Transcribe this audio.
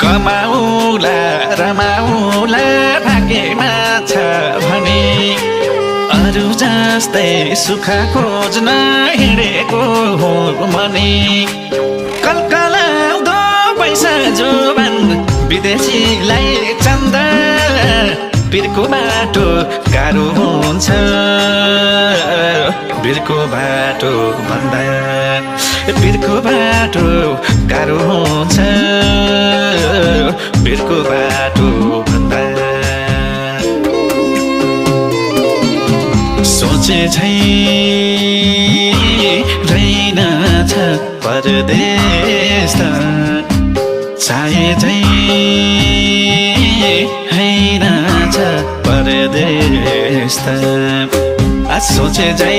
कमाउला रमाउला भाग्यमा छ भने अरू जस्तै सुख खोज्न हिँडेको हो भने कलकलाउँदो पैसा जोबान विदेशीलाई चन्दा बिर्को बाटो गाह्रो हुन्छ बिर्को बाटो भन्दा बिर्को बाटो गाह्रो हुन्छ बिर्को बाटो भन्दा सोचे झै रहेनछ परदेश त चाहे झै हैनछ परदेश त सोचे झै